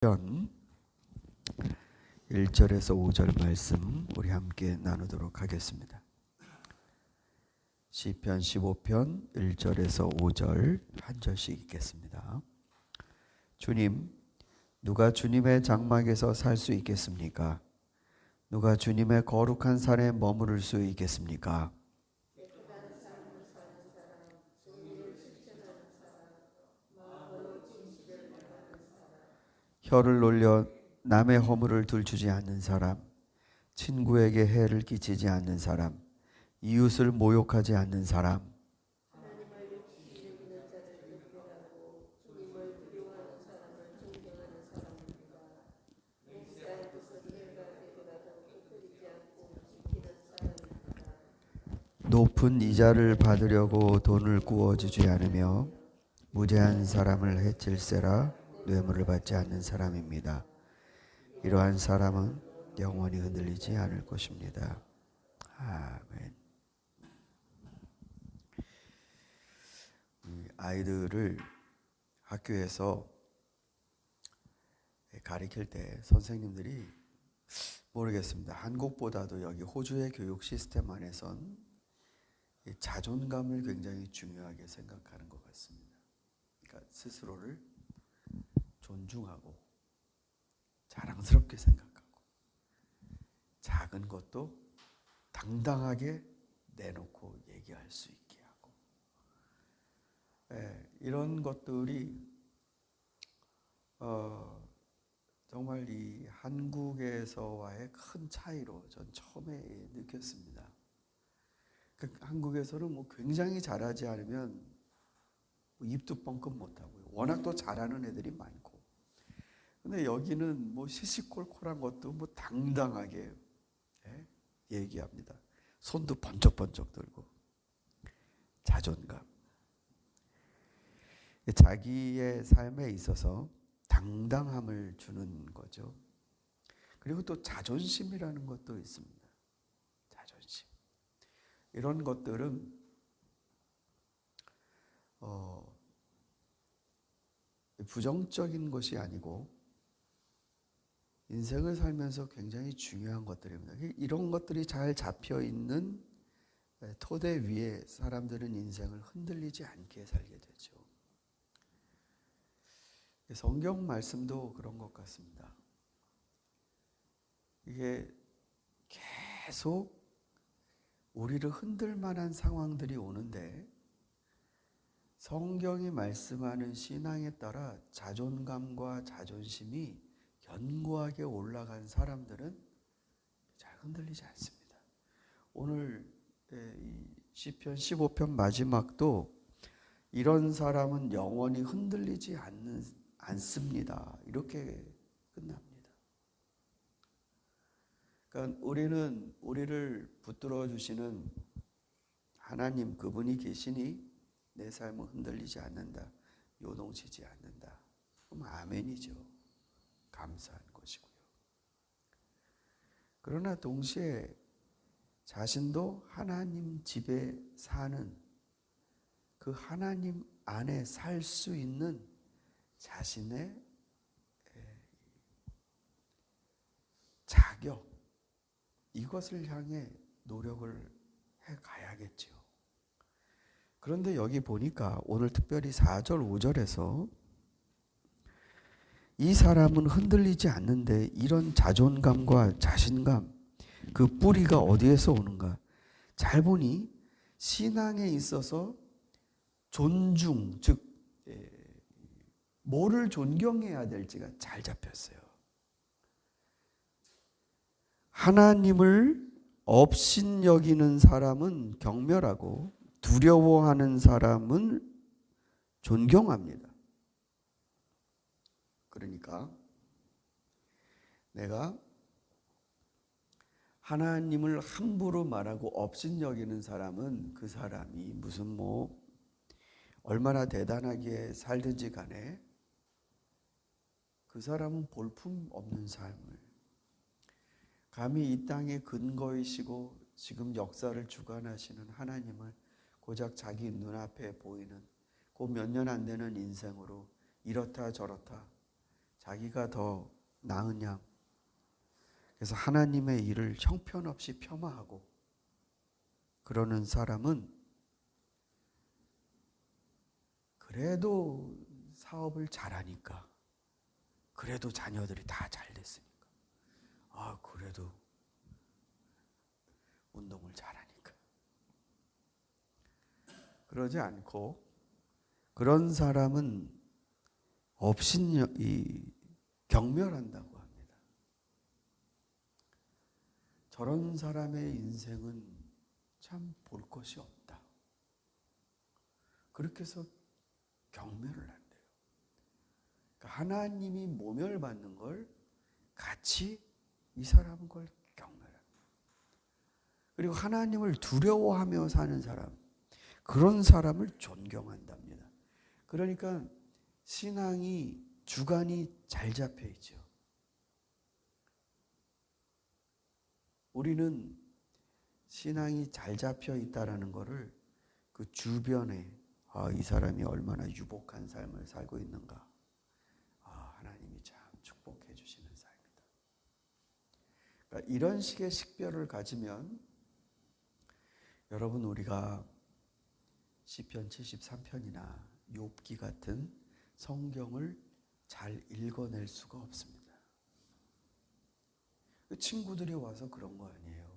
시편 1절에서 5절 말씀 우리 함께 나누도록 하겠습니다. 시편 15편 1절에서 5절 한 절씩 읽겠습니다. 주님, 누가 주님의 장막에서 살 수 있겠습니까? 누가 주님의 거룩한 산에 머무를 수 있겠습니까? 혀를 놀려 남의 허물을 들추지 않는 사람, 친구에게 해를 끼치지 않는 사람, 이웃을 모욕하지 않는 사람, 높은 이자를 받으려고 돈을 구워주지 않으며 무죄한 사람을 해칠세라 뇌물을 받지 않는 사람입니다. 이러한 사람은 영원히 흔들리지 않을 것입니다. 아멘. 아이들을 학교에서 가르칠 때 선생님들이 모르겠습니다. 한국보다도 여기 호주의 교육 시스템 안에선 자존감을 굉장히 중요하게 생각하는 것 같습니다. 그러니까 스스로를 존중하고 자랑스럽게 생각하고 작은 것도 당당하게 내놓고 얘기할 수 있게 하고, 이런 것들이 정말 이 한국에서와의 큰 차이로 전 처음에 느꼈습니다. 한국에서는 뭐 굉장히 잘하지 않으면 입도 뻥끗 못하고요. 워낙 또 잘하는 애들이 많고. 근데 여기는 뭐 시시콜콜한 것도 뭐 당당하게 얘기합니다. 손도 번쩍번쩍 들고. 자존감. 자기의 삶에 있어서 당당함을 주는 거죠. 그리고 또 자존심이라는 것도 있습니다. 자존심. 이런 것들은 부정적인 것이 아니고 인생을 살면서 굉장히 중요한 것들입니다. 이런 것들이 잘 잡혀 있는 토대 위에 사람들은 인생을 흔들리지 않게 살게 되죠. 성경 말씀도 그런 것 같습니다. 이게 계속 우리를 흔들 만한 상황들이 오는데 성경이 말씀하는 신앙에 따라 자존감과 자존심이 견고하게 올라간 사람들은 잘 흔들리지 않습니다. 오늘 시편 15편 마지막도 이런 사람은 영원히 흔들리지 않습니다. 이렇게 끝납니다. 그러니까 우리를 붙들어 주시는 하나님, 그분이 계시니 내 삶은 흔들리지 않는다. 요동치지 않는다. 그럼 아멘이죠. 감사한 것이고요. 그러나 동시에 자신도 하나님 집에 사는, 그 하나님 안에 살 수 있는 자신의 자격, 이것을 향해 노력을 해 가야겠죠. 그런데 여기 보니까 오늘 특별히 4절 5절에서 이 사람은 흔들리지 않는데 이런 자존감과 자신감, 그 뿌리가 어디에서 오는가? 잘 보니 신앙에 있어서 존중, 즉 뭐를 존경해야 될지가 잘 잡혔어요. 하나님을 업신여기는 사람은 경멸하고 두려워하는 사람은 존경합니다. 그러니까 내가 하나님을 함부로 말하고 업신여기는 사람은 그 사람이 무슨 얼마나 대단하게 살든지 간에 그 사람은 볼품 없는 삶을, 감히 이 땅의 근거이시고 지금 역사를 주관하시는 하나님을 고작 자기 눈앞에 보이는 그 몇 년 안 되는 인생으로 이렇다 저렇다 자기가 더 나은 양. 그래서 하나님의 일을 형편없이 폄하하고 그러는 사람은 그래도 사업을 잘하니까, 그래도 자녀들이 다 잘 됐으니까, 그래도 운동을 잘하니까. 그러지 않고 그런 사람은 업신이 경멸한다고 합니다. 저런 사람의 인생은 참 볼 것이 없다. 그렇게 해서 경멸을 한대요. 그러니까 하나님이 모멸받는 걸 같이 이 사람은 걸 경멸합니다. 그리고 하나님을 두려워하며 사는 사람, 그런 사람을 존경한답니다. 그러니까 신앙이 주관이 잘 잡혀 있죠. 우리는 신앙이 잘 잡혀 있다라는 것을 그 주변에 이 사람이 얼마나 유복한 삶을 살고 있는가. 하나님이 참 축복해 주시는 삶이다. 그러니까 이런 식의 식별을 가지면 여러분, 우리가 시편 73편이나 욥기 같은 성경을 잘 읽어낼 수가 없습니다. 친구들이 와서 그런 거 아니에요.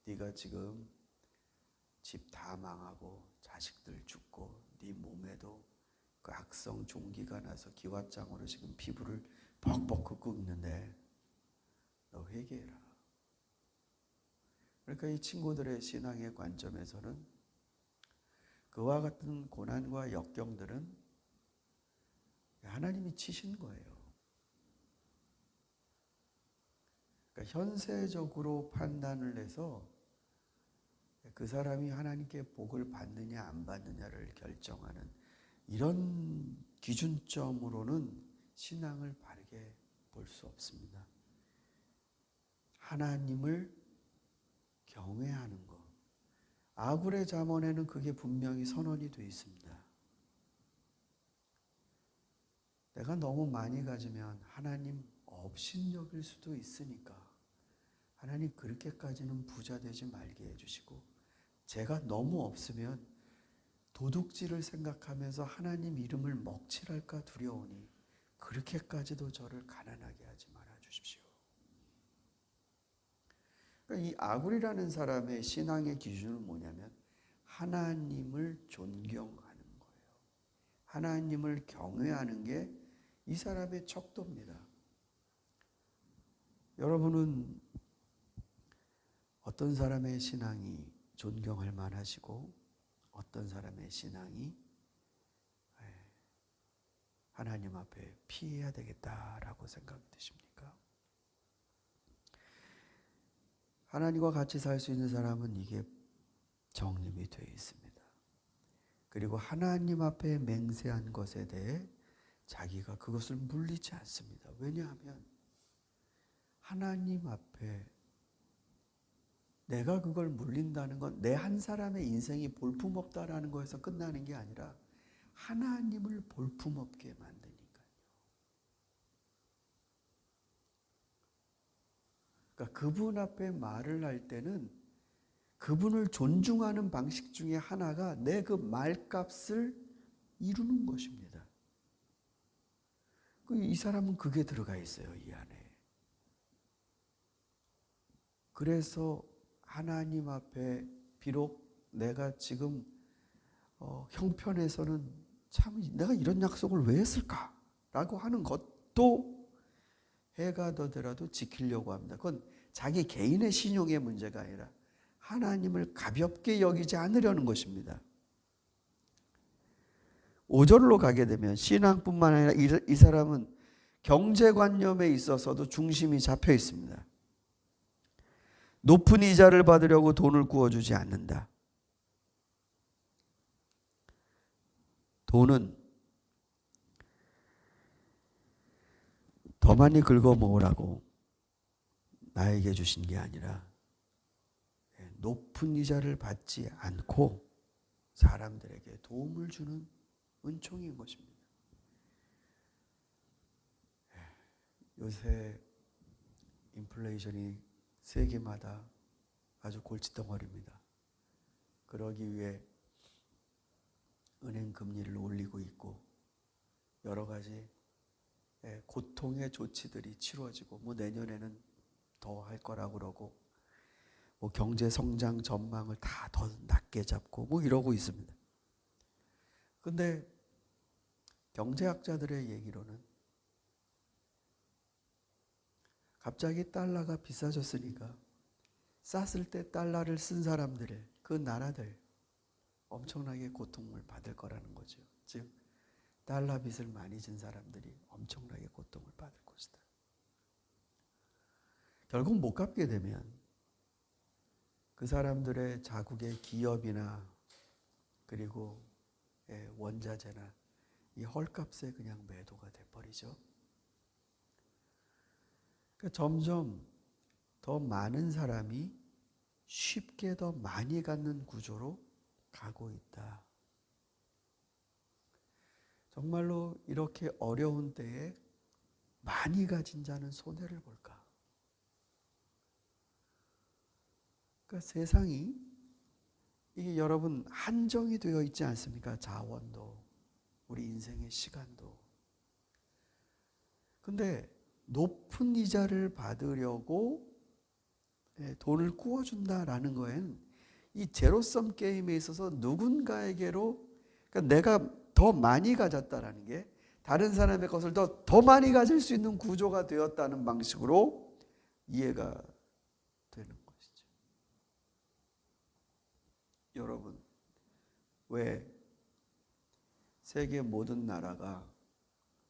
네가 지금 집 다 망하고 자식들 죽고 네 몸에도 그 악성 종기가 나서 기왓장으로 지금 피부를 벅벅 긁고 있는데 너 회개해라. 그러니까 이 친구들의 신앙의 관점에서는 그와 같은 고난과 역경들은 하나님이 치신 거예요. 그러니까 현세적으로 판단을 해서 그 사람이 하나님께 복을 받느냐 안 받느냐를 결정하는 이런 기준점으로는 신앙을 바르게 볼 수 없습니다. 하나님을 경외하는 것. 아굴의 잠언에는 그게 분명히 선언이 되어 있습니다. 내가 너무 많이 가지면 하나님 업신여길 수도 있으니까 하나님 그렇게까지는 부자 되지 말게 해주시고, 제가 너무 없으면 도둑질을 생각하면서 하나님 이름을 먹칠할까 두려우니 그렇게까지도 저를 가난하게 하지 말아 주십시오. 그러니까 이 아굴이라는 사람의 신앙의 기준은 뭐냐면 하나님을 존경하는 거예요. 하나님을 경외하는 게 이 사람의 척도입니다. 여러분은 어떤 사람의 신앙이 존경할 만하시고 어떤 사람의 신앙이 하나님 앞에 피해야 되겠다라고 생각이 드십니까? 하나님과 같이 살 수 있는 사람은 이게 정립이 되어 있습니다. 그리고 하나님 앞에 맹세한 것에 대해 자기가 그것을 물리지 않습니다. 왜냐하면 하나님 앞에 내가 그걸 물린다는 건 내 한 사람의 인생이 볼품없다라는 거에서 끝나는 게 아니라 하나님을 볼품없게 만드니까요. 그러니까 그분 앞에 말을 할 때는 그분을 존중하는 방식 중에 하나가 내 그 말값을 이루는 것입니다. 이 사람은 그게 들어가 있어요, 이 안에. 그래서 하나님 앞에 비록 내가 지금 형편에서는 참 내가 이런 약속을 왜 했을까라고 하는 것도 해가 더더라도 지키려고 합니다. 그건 자기 개인의 신용의 문제가 아니라 하나님을 가볍게 여기지 않으려는 것입니다. 5절로 가게 되면 신앙뿐만 아니라 이 사람은 경제관념에 있어서도 중심이 잡혀 있습니다. 높은 이자를 받으려고 돈을 구워주지 않는다. 돈은 더 많이 긁어 모으라고 나에게 주신 게 아니라 높은 이자를 받지 않고 사람들에게 도움을 주는 은총인 것입니다. 요새 인플레이션이 세계마다 아주 골칫덩어리입니다. 그러기 위해 은행 금리를 올리고 있고 여러 가지 고통의 조치들이 치루어지고 내년에는 더 할 거라고 그러고 경제 성장 전망을 다 더 낮게 잡고 이러고 있습니다. 근데 경제학자들의 얘기로는 갑자기 달러가 비싸졌으니까 쌌을 때 달러를 쓴 사람들, 그 나라들 엄청나게 고통을 받을 거라는 거죠. 즉 달러 빚을 많이 진 사람들이 엄청나게 고통을 받을 것이다. 결국 못 갚게 되면 그 사람들의 자국의 기업이나 그리고 원자재나 이 헐값에 그냥 매도가 돼버리죠. 그러니까 점점 더 많은 사람이 쉽게 더 많이 갖는 구조로 가고 있다. 정말로 이렇게 어려운 때에 많이 가진 자는 손해를 볼까? 그러니까 세상이 이게 여러분 한정이 되어 있지 않습니까? 자원도, 우리 인생의 시간도. 근데 높은 이자를 받으려고 돈을 구워준다라는 거엔 이 제로섬 게임에 있어서 누군가에게로 그러니까 내가 더 많이 가졌다라는 게 다른 사람의 것을 더 많이 가질 수 있는 구조가 되었다는 방식으로 이해가 되는 것이죠. 여러분, 왜 세계 모든 나라가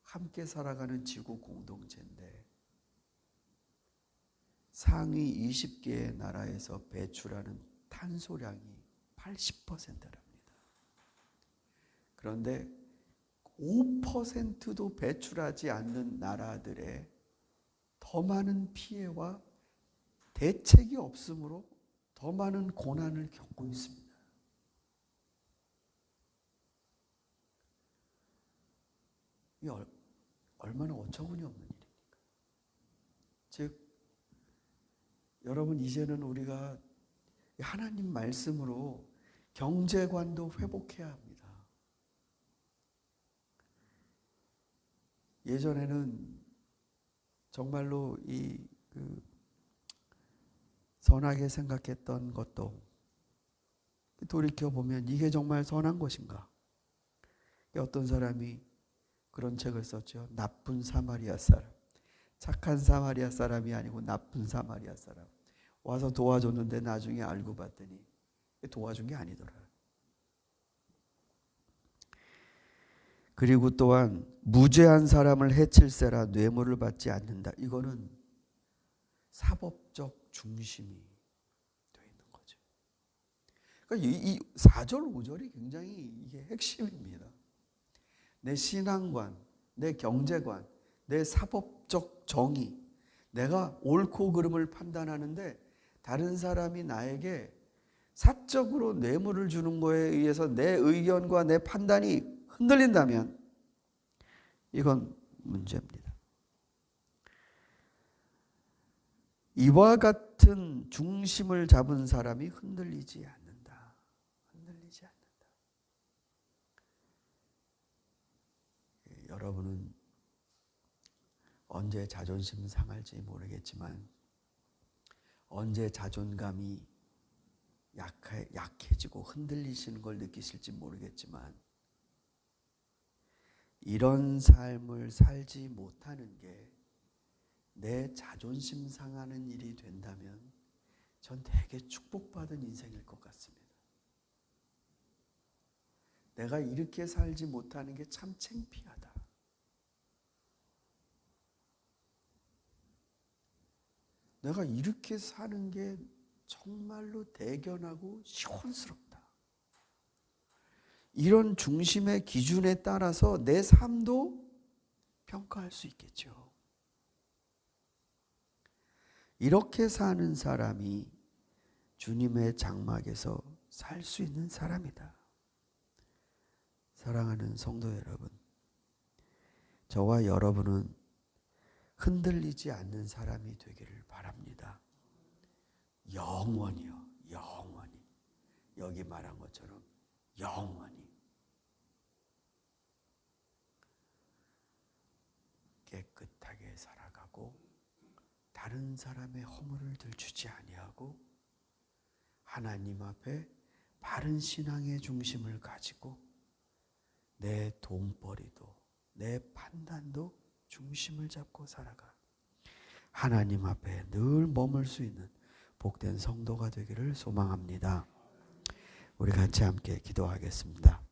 함께 살아가는 지구 공동체인데 상위 20개의 나라에서 배출하는 탄소량이 80%랍니다. 그런데 5%도 배출하지 않는 나라들의 더 많은 피해와 대책이 없으므로 더 많은 고난을 겪고 있습니다. 이 얼마나 어처구니 없는 일입니까? 즉 여러분 이제는 우리가 하나님 말씀으로 경제관도 회복해야 합니다. 예전에는 정말로 선하게 생각했던 것도 돌이켜보면 이게 정말 선한 것인가? 어떤 사람이 그런 책을 썼죠. 나쁜 사마리아 사람. 착한 사마리아 사람이 아니고 나쁜 사마리아 사람. 와서 도와줬는데 나중에 알고 봤더니 도와준 게 아니더라. 그리고 또한 무죄한 사람을 해칠세라 뇌물을 받지 않는다. 이거는 사법적 중심이 되어 있는 거죠. 그러니까 이 4절 5절이 굉장히 이게 핵심입니다. 내 신앙관, 내 경제관, 내 사법적 정의, 내가 옳고 그름을 판단하는데 다른 사람이 나에게 사적으로 뇌물을 주는 거에 의해서 내 의견과 내 판단이 흔들린다면 이건 문제입니다. 이와 같은 중심을 잡은 사람이 흔들리지 않는다. 흔들리지 않는다. 여러분은 언제 자존심 상할지 모르겠지만 언제 자존감이 약해지고 흔들리시는 걸 느끼실지 모르겠지만 이런 삶을 살지 못하는 게 내 자존심 상하는 일이 된다면 전 되게 축복받은 인생일 것 같습니다. 내가 이렇게 살지 못하는 게 참 창피하다. 내가 이렇게 사는 게 정말로 대견하고 시원스럽다. 이런 중심의 기준에 따라서 내 삶도 평가할 수 있겠죠. 이렇게 사는 사람이 주님의 장막에서 살 수 있는 사람이다. 사랑하는 성도 여러분, 저와 여러분은 흔들리지 않는 사람이 되기를 바랍니다. 영원히요. 영원히. 여기 말한 것처럼 영원히. 깨끗하게 살아가고 다른 사람의 허물을 들추지 아니하고 하나님 앞에 바른 신앙의 중심을 가지고 내 돈벌이도 내 판단도 중심을 잡고 살아가 하나님 앞에 늘 머물 수 있는 복된 성도가 되기를 소망합니다. 우리 같이 함께 기도하겠습니다.